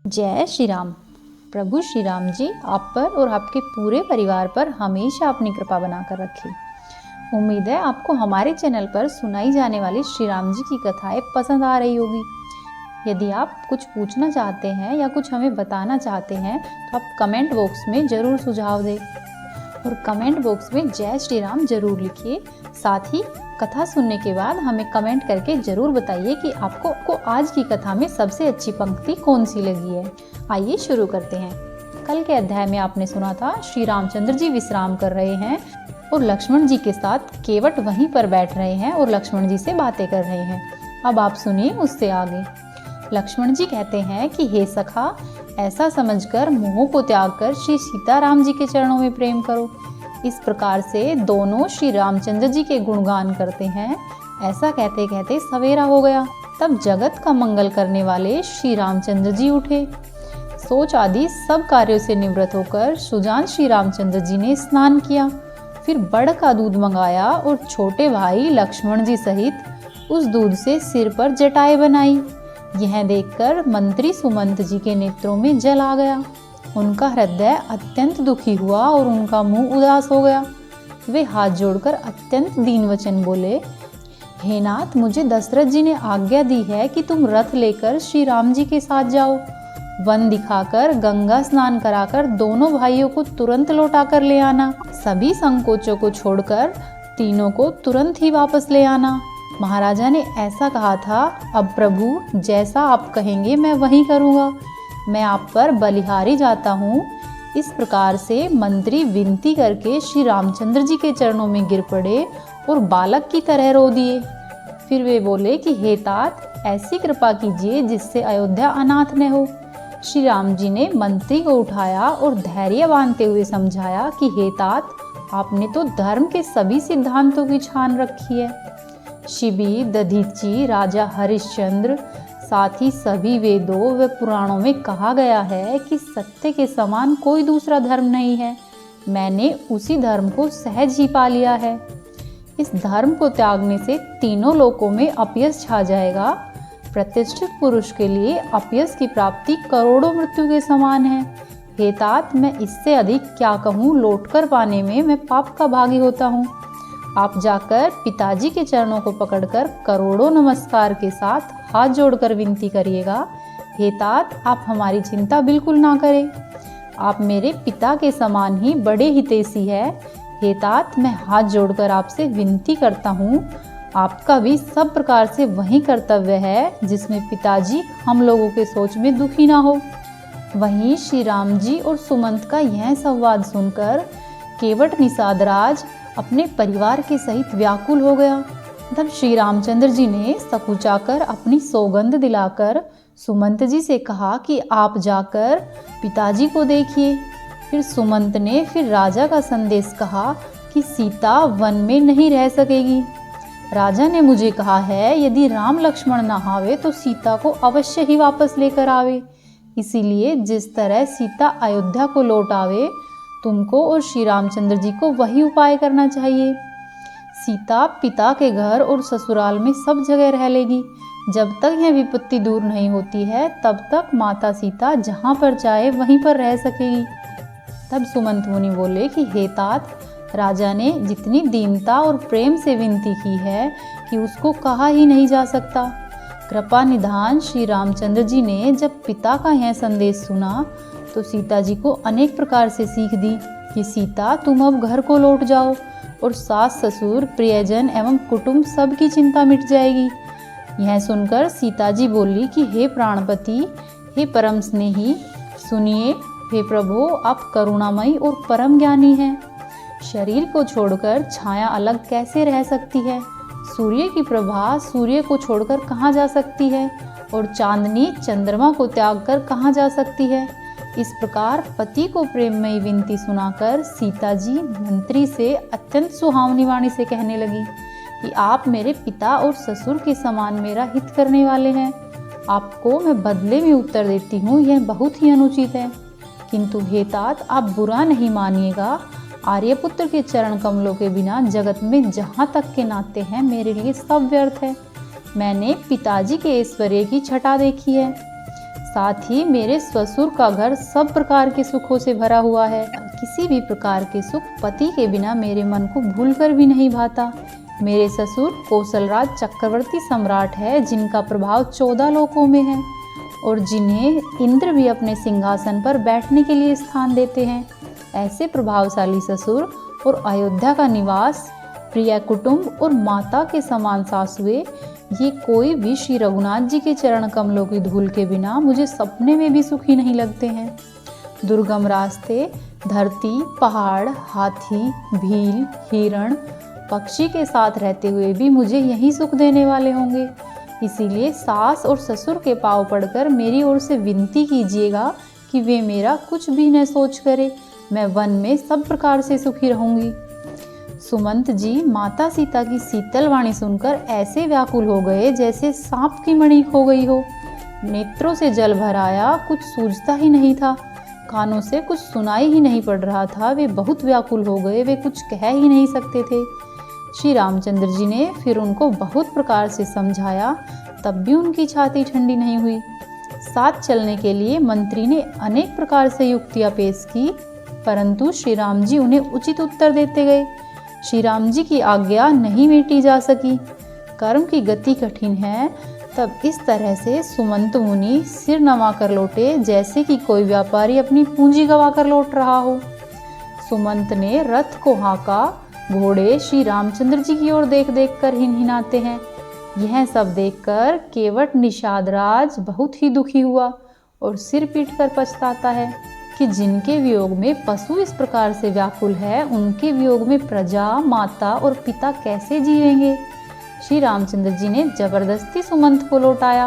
जय श्री राम। प्रभु श्री राम जी आप पर और आपके पूरे परिवार पर हमेशा अपनी कृपा बनाकर रखें। उम्मीद है आपको हमारे चैनल पर सुनाई जाने वाली श्री राम जी की कथाएं पसंद आ रही होगी। यदि आप कुछ पूछना चाहते हैं या कुछ हमें बताना चाहते हैं तो आप कमेंट बॉक्स में ज़रूर सुझाव दें और कमेंट बॉक्स में जय श्री राम जरूर लिखिए। साथ ही कथा सुनने के बाद हमें कमेंट करके जरूर बताइए कि आपको आज की कथा में सबसे अच्छी पंक्ति कौन सी लगी है। आइए शुरू करते हैं। कल के अध्याय में आपने सुना था श्री रामचंद्र जी विश्राम कर रहे हैं और लक्ष्मण जी के साथ केवट वहीं पर बैठ रहे हैं और लक्ष्मण जी से बातें कर रहे हैं। अब आप सुनिए उससे आगे। लक्ष्मण जी कहते हैं कि हे सखा, ऐसा समझकर मोह को त्याग कर श्री सीताराम जी के चरणों में प्रेम करो। इस प्रकार से दोनों श्री रामचंद्र जी के गुणगान करते हैं। ऐसा कहते कहते सवेरा हो गया। तब जगत का मंगल करने वाले श्री रामचंद्र जी उठे। सोच आदि सब कार्यों से निवृत्त होकर सुजान श्री रामचंद्र जी ने स्नान किया। फिर बड़ का दूध मंगाया और छोटे भाई लक्ष्मण जी सहित उस दूध से सिर पर जटाएं बनाई। यह देखकर मंत्री सुमंत जी के नेत्रों में जल आ गया। उनका हृदय अत्यंत दुखी हुआ और उनका मुंह उदास हो गया। वे हाथ जोड़कर अत्यंत दीन वचन बोले, हे नाथ, मुझे दशरथ जी ने आज्ञा दी है कि तुम रथ लेकर श्री राम जी के साथ जाओ। वन दिखाकर गंगा स्नान कराकर दोनों भाइयों को तुरंत लौटा कर ले आना। सभी संकोचों को छोड़कर तीनों को तुरंत ही वापस ले आना। महाराजा ने ऐसा कहा था। अब प्रभु जैसा आप कहेंगे मैं वही करूँगा। मैं आप पर बलिहारी जाता हूँ। इस प्रकार से मंत्री विनती करके श्री रामचंद्र जी के चरणों में गिर पड़े और बालक की तरह रो दिए। फिर वे बोले कि हे तात, ऐसी कृपा कीजिए जिससे अयोध्या अनाथ न हो। श्री राम जी ने मंत्री को उठाया और धैर्य बांधते हुए समझाया कि हे तात, आपने तो धर्म के सभी सिद्धांतों की छान रखी है। शिबी, दधीची, राजा हरिश्चंद्र, साथ ही सभी वेदों व पुराणों में कहा गया है कि सत्य के समान कोई दूसरा धर्म नहीं है। मैंने उसी धर्म को सहज ही पा लिया है। इस धर्म को त्यागने से तीनों लोकों में अपयश छा जाएगा। प्रतिष्ठित पुरुष के लिए अपयश की प्राप्ति करोड़ों मृत्यु के समान है। हे तात, मैं इससे अधिक क्या कहूँ, लौटकर पाने में मैं पाप का भागी होता हूँ। आप जाकर पिताजी के चरणों को पकड़कर करोड़ों नमस्कार के साथ हाथ जोड़कर विनती करिएगा, हे तात, आप हमारी चिंता बिल्कुल ना करें। आप मेरे पिता के समान ही बड़े हितैषी है। हे तात, मैं हाथ जोड़कर आपसे विनती करता हूँ। आपका भी सब प्रकार से वही कर्तव्य है जिसमें पिताजी हम लोगों के सोच में दुखी ना हो। वहीं श्री राम जी और सुमंत का यह संवाद सुनकर केवट निषाद राज अपने परिवार के सहित व्याकुल हो गया। तब श्री रामचंद्र जी ने सकुचाकर अपनी सौगंध दिलाकर सुमंत जी से कहा कि आप जाकर पिताजी को देखिए। फिर सुमंत ने फिर राजा का संदेश कहा कि सीता वन में नहीं रह सकेगी। राजा ने मुझे कहा है यदि राम लक्ष्मण न आवे तो सीता को अवश्य ही वापस लेकर आवे। इसीलिए जिस तरह सीता अयोध्या को लौट आवे, तुमको और श्री रामचंद्र जी को वही उपाय करना चाहिए। सीता पिता के घर और ससुराल में सब जगह रह लेगी। जब तक यह विपत्ति दूर नहीं होती है तब तक माता सीता जहाँ पर चाहे वहीं पर रह सकेगी। तब सुमंत मुनि बोले कि हे तात, राजा ने जितनी दीनता और प्रेम से विनती की है कि उसको कहा ही नहीं जा सकता। कृपा निधान श्री रामचंद्र जी ने जब पिता का यह संदेश सुना तो सीता जी को अनेक प्रकार से सीख दी कि सीता, तुम अब घर को लौट जाओ और सास ससुर प्रियजन एवं कुटुंब सब की चिंता मिट जाएगी। यह सुनकर सीता जी बोली कि हे प्राणपति, हे परम स्नेही, सुनिए। हे प्रभु, आप करुणामयी और परम ज्ञानी हैं। शरीर को छोड़कर छाया अलग कैसे रह सकती है? सूर्य की प्रभा सूर्य को छोड़कर कहाँ जा सकती है? और चांदनी चंद्रमा को त्याग कर कहाँ जा सकती है? इस प्रकार पति को प्रेममयी विनती सुनाकर सीता जी मंत्री से अत्यंत सुहावनी वाणी से कहने लगी कि आप मेरे पिता और ससुर के समान मेरा हित करने वाले हैं। आपको मैं बदले में उत्तर देती हूँ, यह बहुत ही अनुचित है। किंतु हे तात, आप बुरा नहीं मानिएगा। आर्यपुत्र के चरण कमलों के बिना जगत में जहाँ तक के नाते हैं मेरे लिए सब व्यर्थ है। मैंने पिताजी के ऐश्वर्य की छटा देखी है। साथ ही मेरे ससुर का घर सब प्रकार के सुखों से भरा हुआ है। किसी भी प्रकार के सुख पति के बिना मेरे मन को भूलकर भी नहीं भाता। मेरे ससुर कौशलराज चक्रवर्ती सम्राट है, जिनका प्रभाव 14 लोकों में है और जिन्हें इंद्र भी अपने सिंहासन पर बैठने के लिए स्थान देते हैं। ऐसे प्रभावशाली ससुर और अयोध्या का निवास, प्रिय कुटुंब और माता के समान सासुए, ये कोई भी श्री रघुनाथ जी के चरण कमलों की धूल के बिना मुझे सपने में भी सुखी नहीं लगते हैं। दुर्गम रास्ते, धरती, पहाड़, हाथी, भील, हिरण, पक्षी के साथ रहते हुए भी मुझे यही सुख देने वाले होंगे। इसीलिए सास और ससुर के पांव पड़कर मेरी ओर से विनती कीजिएगा कि वे मेरा कुछ भी न सोच करे। मैं वन में सब प्रकार से सुखी रहूंगी। सुमंत जी माता सीता की शीतल वाणी सुनकर ऐसे व्याकुल हो गए जैसे सांप की मणि खो गई हो। नेत्रों से जल भर आया, कुछ सूझता ही नहीं था, कानों से कुछ सुनाई ही नहीं पड़ रहा था। वे बहुत व्याकुल हो गए, वे कुछ कह ही नहीं सकते थे। श्री रामचंद्र जी ने फिर उनको बहुत प्रकार से समझाया, तब भी उनकी छाती ठंडी नहीं हुई। साथ चलने के लिए मंत्री ने अनेक प्रकार से युक्तियां पेश की, परंतु श्री राम जी उन्हें उचित उत्तर देते गए। श्री राम जी की आज्ञा नहीं मिटी जा सकी। कर्म की गति कठिन है। तब इस तरह से सुमंत मुनि सिर नवा कर लौटे, जैसे कि कोई व्यापारी अपनी पूंजी गवा कर लौट रहा हो। सुमंत ने रथ को हाँका। घोड़े श्री रामचंद्र जी की ओर देख देख कर हिनहिनाते हैं। यह सब देखकर केवट निषाद राज बहुत ही दुखी हुआ और सिर पीट कर पछताता है कि जिनके वियोग में पशु इस प्रकार से व्याकुल है, उनके वियोग में प्रजा, माता और पिता कैसे जीवेंगे। श्री रामचंद्र जी ने जबरदस्ती सुमंत को लौटाया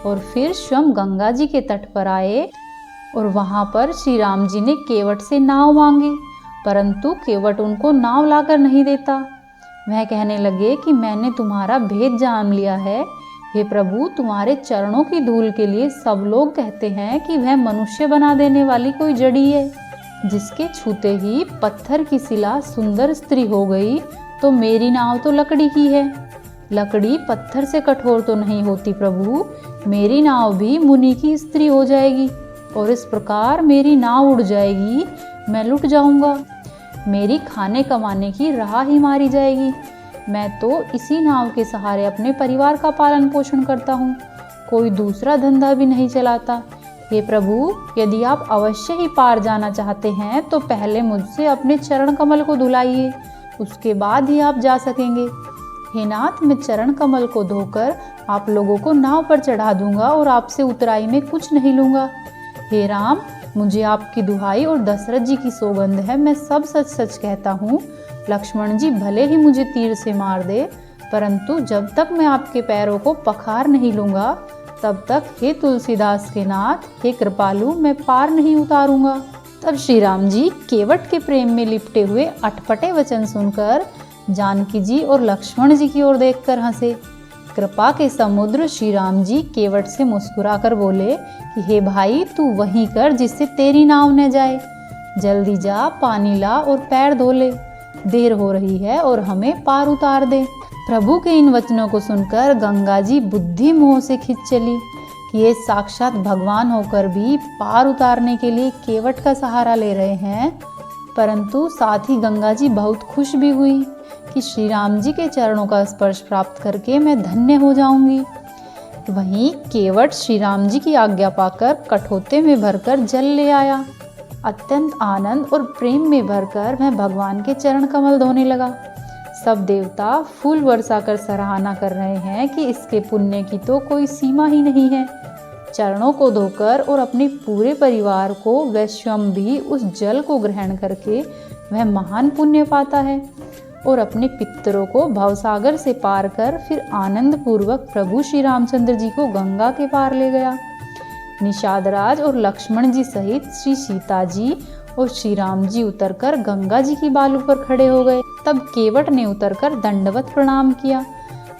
और फिर स्वयं गंगा जी के तट पर आए और वहां पर श्री राम जी ने केवट से नाव मांगी, परंतु केवट उनको नाव लाकर नहीं देता। वह कहने लगे कि मैंने तुम्हारा भेद जान लिया है। हे प्रभु, तुम्हारे चरणों की धूल के लिए सब लोग कहते हैं कि वह मनुष्य बना देने वाली कोई जड़ी है, जिसके छूते ही पत्थर की शिला सुंदर स्त्री हो गई। तो मेरी नाव तो लकड़ी की है। लकड़ी पत्थर से कठोर तो नहीं होती प्रभु। मेरी नाव भी मुनि की स्त्री हो जाएगी और इस प्रकार मेरी नाव उड़ जाएगी। मैं लुट जाऊंगा। मेरी खाने कमाने की राह ही मारी जाएगी। मैं तो इसी नाव के सहारे अपने परिवार का पालन पोषण करता हूँ, कोई दूसरा धंधा भी नहीं चलाता। हे प्रभु, यदि आप अवश्य ही पार जाना चाहते हैं तो पहले मुझसे अपने चरण कमल को धुलाइए, उसके बाद ही आप जा सकेंगे। हे नाथ, मैं चरण कमल को धोकर आप लोगों को नाव पर चढ़ा दूंगा और आपसे उतराई में कुछ नहीं लूंगा। हे राम, मुझे आपकी दुहाई और दशरथ जी की सौगंध है, मैं सब सच सच कहता हूँ। लक्ष्मण जी भले ही मुझे तीर से मार दे, परंतु जब तक मैं आपके पैरों को पखार नहीं लूंगा, तब तक हे तुलसीदास के नाथ, हे कृपालु, मैं पार नहीं उतारूंगा। तब श्री राम जी केवट के प्रेम में लिपटे हुए अटपटे वचन सुनकर जानकी जी और लक्ष्मण जी की ओर देखकर हंसे। कृपा के समुद्र श्री राम जी केवट से मुस्कुराकर बोले कि हे भाई, तू वहीं कर जिससे तेरी नाव न जाए। जल्दी जा, पानी ला और पैर धो ले, देर हो रही है और हमें पार उतार दे। प्रभु के इन वचनों को सुनकर गंगा जी बुद्धि मोह से खिंच चली कि ये साक्षात भगवान होकर भी पार उतारने के लिए केवट का सहारा ले रहे हैं। परंतु साथ ही गंगा जी बहुत खुश भी हुई कि श्री राम जी के चरणों का स्पर्श प्राप्त करके मैं धन्य हो जाऊंगी। वहीं केवट श्री राम जी की आज्ञा पाकर कठोते में भरकर जल ले आया। अत्यंत आनंद और प्रेम में भरकर वह भगवान के चरण कमल धोने लगा। सब देवता फूल बरसा कर सराहना कर रहे हैं कि इसके पुण्य की तो कोई सीमा ही नहीं है। चरणों को धोकर और अपने पूरे परिवार को वह स्वयं भी उस जल को ग्रहण करके वह महान पुण्य पाता है और अपने पितरों को भवसागर से पार कर फिर आनंद पूर्वक प्रभु श्री रामचंद्र जी को गंगा के पार ले गया। निषादराज और लक्ष्मण जी सहित श्री सीता जी और श्री राम जी उतरकर गंगा जी की बालू पर खड़े हो गए। तब केवट ने उतरकर दंडवत प्रणाम किया।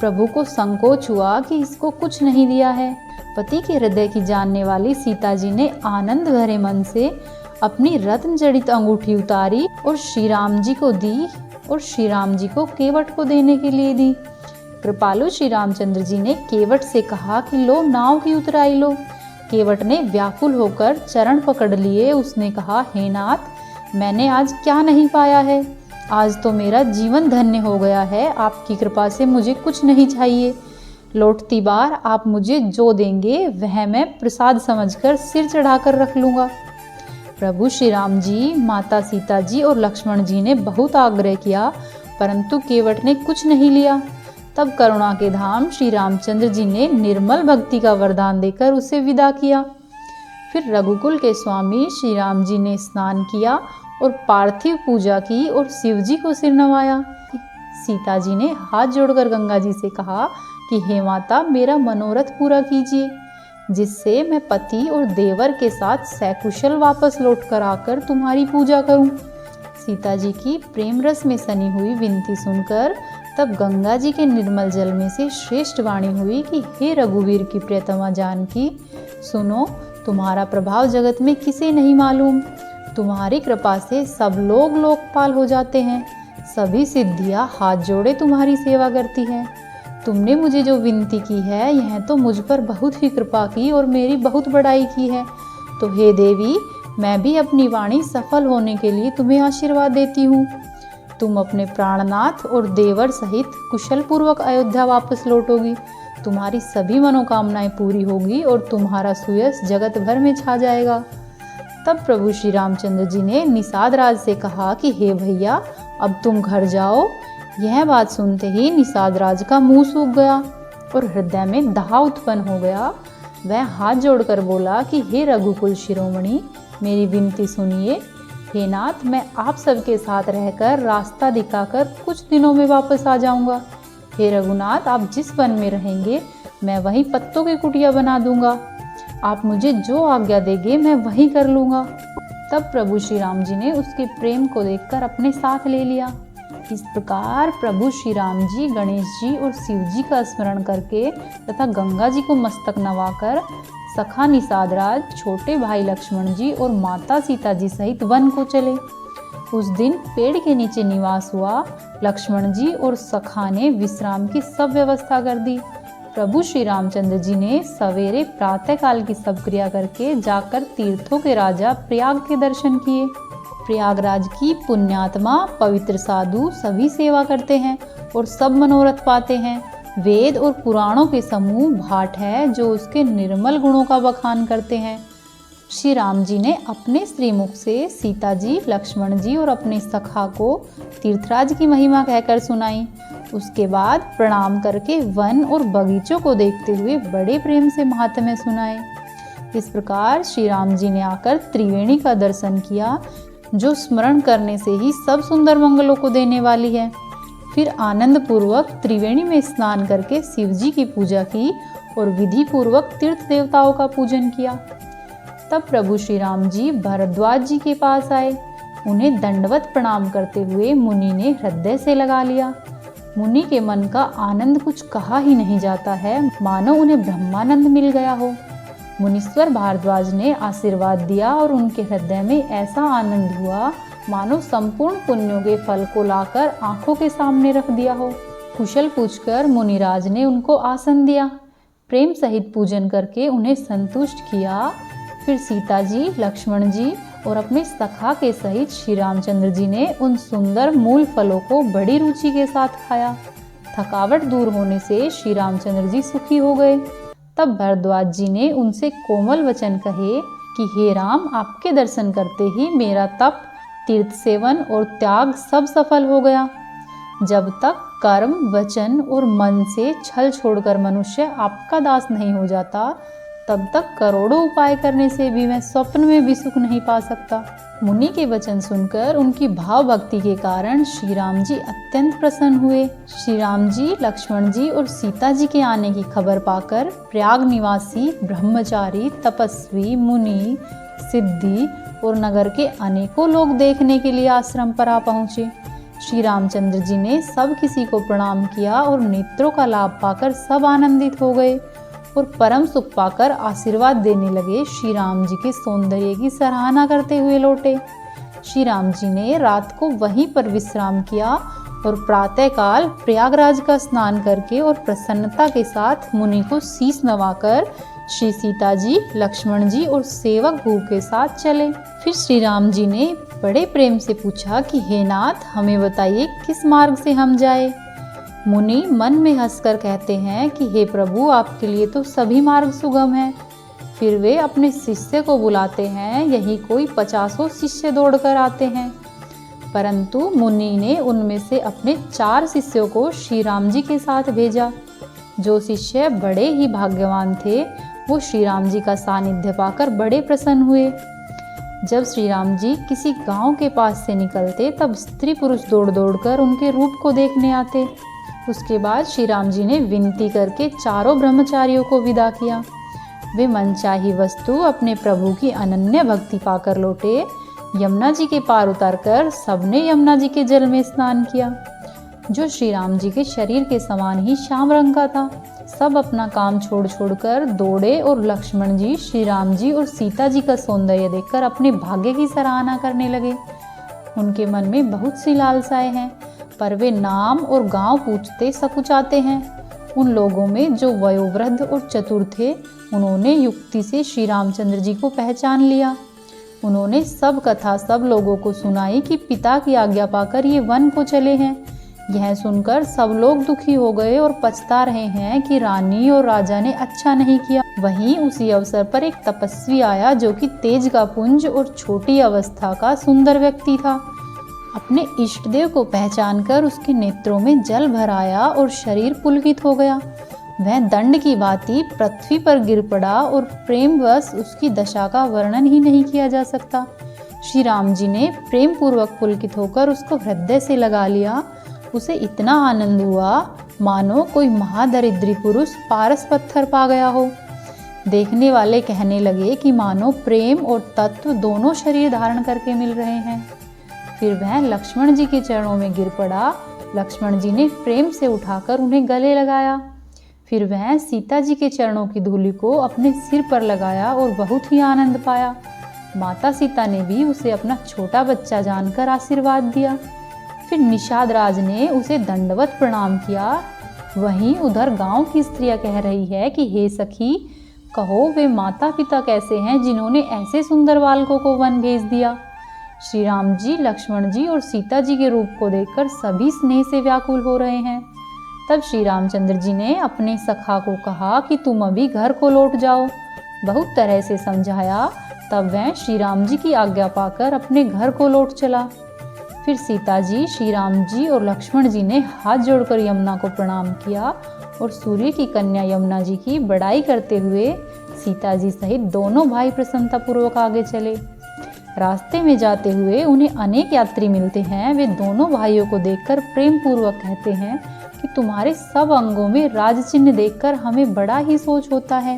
प्रभु को संकोच हुआ कि इसको कुछ नहीं दिया है। पति के हृदय की जानने वाली सीता जी ने आनंद भरे मन से अपनी रत्न जड़ित अंगूठी उतारी और श्री राम जी को दी और श्री राम जी को केवट को देने के लिए दी। कृपालु श्री रामचंद्र जी ने केवट से कहा कि लो, नाव की उतराई लो। केवट ने व्याकुल होकर चरण पकड़ लिए। उसने कहा, हे नाथ, मैंने आज क्या नहीं पाया है। आज तो मेरा जीवन धन्य हो गया है। आपकी कृपा से मुझे कुछ नहीं चाहिए। लौटती बार आप मुझे जो देंगे वह मैं प्रसाद समझकर सिर चढ़ाकर रख लूँगा। प्रभु श्री राम जी, माता सीता जी और लक्ष्मण जी ने बहुत आग्रह किया, परंतु केवट ने कुछ नहीं लिया। तब करुणा के धाम श्री रामचंद्र जी ने निर्मल भक्ति का वरदान देकर उसे विदा किया। फिर रघुकुल के स्वामी श्री राम जी ने स्नान किया और पार्थिव पूजा की और शिव जी को सिर नवाया। सीता जी ने हाथ जोड़कर गंगा जी से कहा कि हे माता, मेरा मनोरथ पूरा कीजिए, जिससे मैं पति और देवर के साथ सकुशल वापस लौट कर आकर तुम्हारी पूजा करूं। सीता जी की प्रेम रस में सनी हुई विनती सुनकर तब गंगा जी के निर्मल जल में से श्रेष्ठ वाणी हुई कि हे रघुवीर की प्रियतमा जानकी, सुनो, तुम्हारा प्रभाव जगत में किसे नहीं मालूम। तुम्हारी कृपा से सब लोग लोकपाल हो जाते हैं। सभी सिद्धियां हाथ जोड़े तुम्हारी सेवा करती हैं। तुमने मुझे जो विनती की है, यह तो मुझ पर बहुत ही कृपा की और मेरी बहुत बड़ाई की है। तो हे देवी, मैं भी अपनी वाणी सफल होने के लिए तुम्हें आशीर्वाद देती हूँ। तुम अपने प्राणनाथ और देवर सहित कुशल पूर्वक अयोध्या वापस लौटोगी। तुम्हारी सभी मनोकामनाएं पूरी होगी और तुम्हारा सुयश जगत भर में छा जाएगा। तब प्रभु श्री रामचंद्र जी ने निषाद राज से कहा कि हे भैया, अब तुम घर जाओ। यह बात सुनते ही निषाद राज का मुंह सूख गया और हृदय में दाह उत्पन्न हो गया। वह हाथ जोड़कर बोला कि हे रघुकुल शिरोमणि, मेरी विनती सुनिए। हे नाथ, मैं आप सबके साथ रहकर रास्ता दिखाकर कुछ दिनों में वापस आ जाऊंगा। हे रघुनाथ, आप जिस वन में रहेंगे मैं वहीं पत्तों की कुटिया बना दूंगा। आप मुझे जो आज्ञा देंगे मैं वहीं कर लूँगा। तब प्रभु श्री राम जी ने उसके प्रेम को देखकर अपने साथ ले लिया। इस प्रकार प्रभु श्री राम जी गणेश जी और शिव जी का स्मरण करके तथा गंगा जी को मस्तक नवाकर सखा निषाद राज, छोटे भाई लक्ष्मण जी और माता सीता जी सहित वन को चले। उस दिन पेड़ के नीचे निवास हुआ। लक्ष्मण जी और सखा ने विश्राम की सब व्यवस्था कर दी। प्रभु श्री रामचंद्र जी ने सवेरे प्रातः काल की सब क्रिया करके जाकर तीर्थों के राजा प्रयाग के दर्शन किए। प्रयागराज की पुण्यात्मा पवित्र साधु सभी सेवा करते हैं और सब मनोरथ पाते हैं। वेद और पुराणों के समूह भाट है जो उसके निर्मल गुणों का बखान करते हैं। श्री राम जी ने अपने श्रीमुख से सीता जी, लक्ष्मण जी और अपने सखा को तीर्थराज की महिमा कहकर सुनाई। उसके बाद प्रणाम करके वन और बगीचों को देखते हुए बड़े प्रेम से महात्म्य सुनाए। इस प्रकार श्री राम जी ने आकर त्रिवेणी का दर्शन किया, जो स्मरण करने से ही सब सुंदर मंगलों को देने वाली है। फिर आनंद पूर्वक त्रिवेणी में स्नान करके शिव जी की पूजा की और विधि पूर्वक तीर्थ देवताओं का पूजन किया। तब प्रभु श्री राम जी भरद्वाज जी के पास आए। उन्हें दंडवत प्रणाम करते हुए मुनि ने हृदय से लगा लिया। मुनि के मन का आनंद कुछ कहा ही नहीं जाता है, मानो उन्हें ब्रह्मानंद मिल गया हो। मुनीश्वर भारद्वाज ने आशीर्वाद दिया और उनके हृदय में ऐसा आनंद हुआ मानो संपूर्ण पुण्यों के फल को लाकर आंखों के सामने रख दिया हो। कुशल पूछकर मुनिराज ने उनको आसन दिया। प्रेम सहित पूजन करके उन्हें संतुष्ट किया। फिर सीता जी, लक्ष्मण जी और अपने सखा के सहित श्री रामचंद्र जी ने उन सुंदर मूल फलों को बड़ी रुचि के साथ खाया। थकावट दूर होने से श्री रामचंद्र जी सुखी हो गए। तब भरद्वाज जी ने उनसे कोमल वचन कहे कि हे राम, आपके दर्शन करते ही मेरा तप, तीर्थ सेवन और त्याग सब सफल हो गया। जब तक कर्म, वचन और मन से छल छोड़कर मनुष्य आपका दास नहीं हो जाता, तब तक करोड़ों उपाय करने से भी मैं स्वप्न में भी सुख नहीं पा सकता। मुनि के वचन सुनकर उनकी भाव भक्ति के कारण श्री राम जी अत्यंत प्रसन्न हुए। श्री राम जी, लक्ष्मण जी और सीता जी के आने की खबर पाकर प्रयाग निवासी ब्रह्मचारी, तपस्वी, मुनि, सिद्धि और नगर के अनेकों लोग देखने के लिए आश्रम पर आ पहुँचे। श्री रामचंद्र जी ने सब किसी को प्रणाम किया और नेत्रों का लाभ पाकर सब आनंदित हो गए और परम सुख पाकर आशीर्वाद देने लगे। श्री राम जी के सौंदर्य की सराहना करते हुए लौटे। श्री राम जी ने रात को वहीं पर विश्राम किया और प्रातःकाल प्रयागराज का स्नान करके और प्रसन्नता के साथ मुनि को शीश नवाकर श्री सीता जी, लक्ष्मण जी और सेवक भूखे साथ चले। फिर श्री राम जी ने बड़े प्रेम से पूछा कि हे नाथ, हमें बताइए किस मार्ग से हम जाए। मुनि मन में हंसकर कहते हैं कि हे प्रभु, आपके लिए तो सभी मार्ग सुगम हैं। फिर वे अपने शिष्य को बुलाते हैं। यही कोई 50 शिष्य दौड़कर आते हैं, परंतु मुनि ने उनमें से अपने 4 शिष्यों को श्री राम जी के साथ भेजा। जो शिष्य बड़े ही भाग्यवान थे, वो श्री राम जी का सानिध्य पाकर बड़े प्रसन्न हुए। जब श्री राम जी किसी गांव के पास से निकलते, तब स्त्री पुरुष दौड़ दौड़कर उनके रूप को देखने आते। उसके बाद श्री राम जी ने विनती करके चारों ब्रह्मचारियों को विदा किया। वे मनचाही वस्तु अपने प्रभु की अनन्य भक्ति पाकर लौटे। यमुना जी के पार उतरकर सबने यमुना जी के जल में स्नान किया, जो श्री राम जी के शरीर के समान ही श्याम रंग का था। सब अपना काम छोड़ छोड़कर दौड़े और लक्ष्मण जी, श्री राम जी और सीता जी का सौंदर्य देखकर अपने भाग्य की सराहना करने लगे। उनके मन में बहुत सी लालसाएं हैं, पर वे नाम और गांव पूछते सकुचाते हैं। उन लोगों में जो वयोवृद्ध और चतुर थे, उन्होंने युक्ति से श्री रामचंद्र जी को पहचान लिया। उन्होंने सब कथा सब लोगों को सुनाई कि पिता की आज्ञा पाकर ये वन को चले हैं। यह सुनकर सब लोग दुखी हो गए और पछता रहे हैं कि रानी और राजा ने अच्छा नहीं किया। वहीं उसी अवसर पर एक तपस्वी आया, जो कि तेज का पुंज और छोटी अवस्था का सुंदर व्यक्ति था। अपने इष्ट देव को पहचानकर उसके नेत्रों में जल भर आया और शरीर पुलकित हो गया। वह दंड की भांति पृथ्वी पर गिर पड़ा और प्रेमवश उसकी दशा का वर्णन ही नहीं किया जा सकता। श्री राम जी ने प्रेम पूर्वक पुलकित होकर उसको हृदय से लगा लिया। उसे इतना आनंद हुआ मानो कोई महादरिद्री पुरुष पारस पत्थर पा गया हो। देखने वाले कहने लगे कि मानो प्रेम और तत्व दोनों शरीर धारण करके मिल रहे हैं। फिर वह लक्ष्मण जी के चरणों में गिर पड़ा। लक्ष्मण जी ने प्रेम से उठाकर उन्हें गले लगाया। फिर वह सीता जी के चरणों की धूलि को अपने सिर पर लगाया और बहुत ही आनंद पाया। माता सीता ने भी उसे अपना छोटा बच्चा जानकर आशीर्वाद दिया। फिर निषाद राज ने उसे दंडवत प्रणाम किया। वहीं उधर गांव की स्त्रियां कह रही है कि हे सखी, कहो वे माता पिता कैसे हैं जिन्होंने ऐसे सुंदर बालकों को वन भेज दिया। श्री राम जी, लक्ष्मण जी और सीता जी के रूप को देखकर सभी स्नेह से व्याकुल हो रहे हैं। तब श्री रामचंद्र जी ने अपने सखा को कहा कि तुम अभी घर को लौट जाओ। बहुत तरह से समझाया। तब वह श्री राम जी की आज्ञा पाकर अपने घर को लौट चला। फिर सीता जी, श्री राम जी और लक्ष्मण जी ने हाथ जोड़कर यमुना को प्रणाम किया और सूर्य की कन्या यमुना जी की बड़ाई करते हुए सीता जी सहित दोनों भाई प्रसन्नतापूर्वक आगे चले। रास्ते में जाते हुए उन्हें अनेक यात्री मिलते हैं। वे दोनों भाइयों को देखकर प्रेम पूर्वक कहते हैं कि तुम्हारे सब अंगों में राज चिन्ह देखकर हमें बड़ा ही सोच होता है।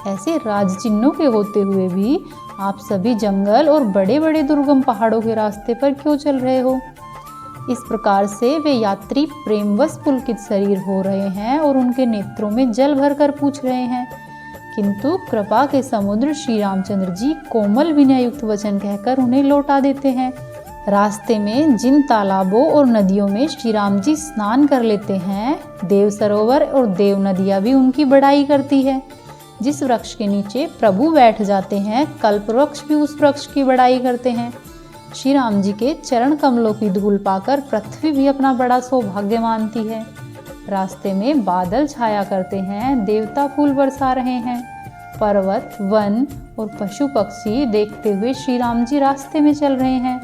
ऐसे राज चिन्हों के होते हुए भी आप सभी जंगल और बड़े बड़े दुर्गम पहाड़ों के रास्ते पर क्यों चल रहे हो। इस प्रकार से वे यात्री प्रेमवश पुलकित शरीर हो रहे हैं और उनके नेत्रों में जल भरकर पूछ रहे हैं, किंतु कृपा के समुद्र श्री रामचंद्र जी कोमल विनय युक्त वचन कहकर उन्हें लौटा देते हैं। रास्ते में जिन तालाबों और नदियों में श्री राम जी स्नान कर लेते हैं, देव सरोवर और देव नदियाँ भी उनकी बड़ाई करती है। जिस वृक्ष के नीचे प्रभु बैठ जाते हैं, कल्प वृक्ष भी उस वृक्ष की बड़ाई करते हैं। श्री राम जी के चरण कमलों की धूल पाकर पृथ्वी भी अपना बड़ा सौभाग्य मानती है। रास्ते में बादल छाया करते हैं, देवता फूल बरसा रहे हैं। पर्वत, वन और पशु पक्षी देखते हुए श्री राम जी रास्ते में चल रहे हैं।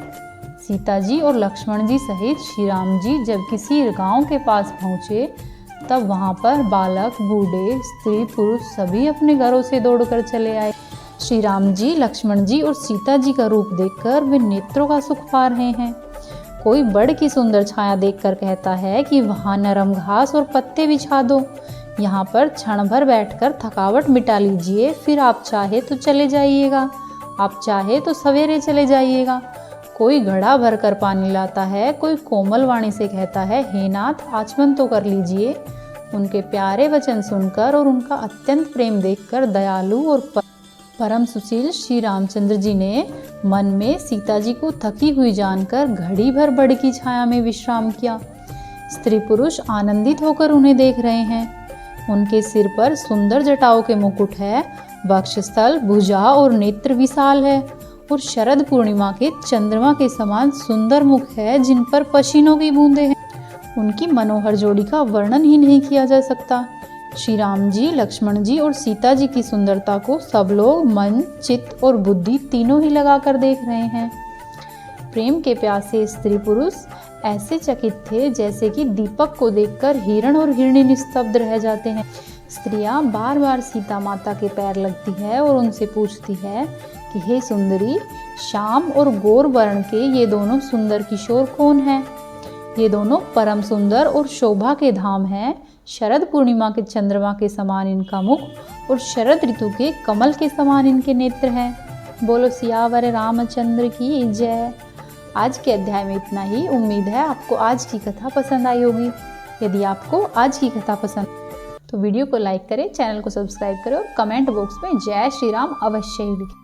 सीता जी और लक्ष्मण जी सहित श्री राम जी जब किसी गांव के पास पहुँचे, तब वहाँ पर बालक, बूढ़े, स्त्री, पुरुष सभी अपने घरों से दौड़कर चले आए। श्री राम जी, लक्ष्मण जी और सीता जी का रूप देखकर वे नेत्रों का सुख पा रहे हैं। कोई बड़ की सुंदर छाया देखकर कहता है कि वहाँ नरम घास और पत्ते बिछा दो, यहाँ पर क्षण भर बैठकर थकावट मिटा लीजिए, फिर आप चाहे तो चले जाइएगा, आप चाहे तो सवेरे चले जाइएगा। कोई घड़ा भरकर पानी लाता है, कोई कोमल वाणी से कहता है, हे नाथ आचमन तो कर लीजिए। उनके प्यारे वचन सुनकर और उनका अत्यंत प्रेम देखकर दयालु और परम सुशील श्री रामचंद्र जी ने मन में सीता जी को थकी हुई जानकर घड़ी भर बड़ की छाया में विश्राम किया। स्त्री पुरुष आनंदित होकर उन्हें देख रहे हैं। उनके सिर पर सुंदर जटाओं के मुकुट है, वक्षस्थल, भुजा और नेत्र विशाल है और शरद पूर्णिमा के चंद्रमा के समान सुंदर मुख है जिन पर पसीनों की बूंदें हैं। उनकी मनोहर जोड़ी का वर्णन ही नहीं किया जा सकता। श्री राम जी, लक्ष्मण जी और सीता जी की सुंदरता को सब लोग मन, चित्त और बुद्धि तीनों ही लगाकर देख रहे हैं। प्रेम के प्यासे स्त्री पुरुष ऐसे चकित थे जैसे कि दीपक को देखकर हिरण और हिरणी निस्तब्ध रह जाते हैं। स्त्रियां बार बार सीता माता के पैर लगती है और उनसे पूछती है कि हे सुंदरी, श्याम और गौर वर्ण के ये दोनों सुंदर किशोर कौन हैं? ये दोनों परम सुंदर और शोभा के धाम हैं। शरद पूर्णिमा के चंद्रमा के समान इनका मुख और शरद ऋतु के कमल के समान इनके नेत्र हैं। बोलो सियावर रामचंद्र की जय। आज के अध्याय में इतना ही। उम्मीद है आपको आज की कथा पसंद आई होगी। यदि आपको आज की कथा पसंद तो वीडियो को लाइक करें, चैनल को सब्सक्राइब करें और कमेंट बॉक्स में जय श्री राम अवश्य ही लिखें।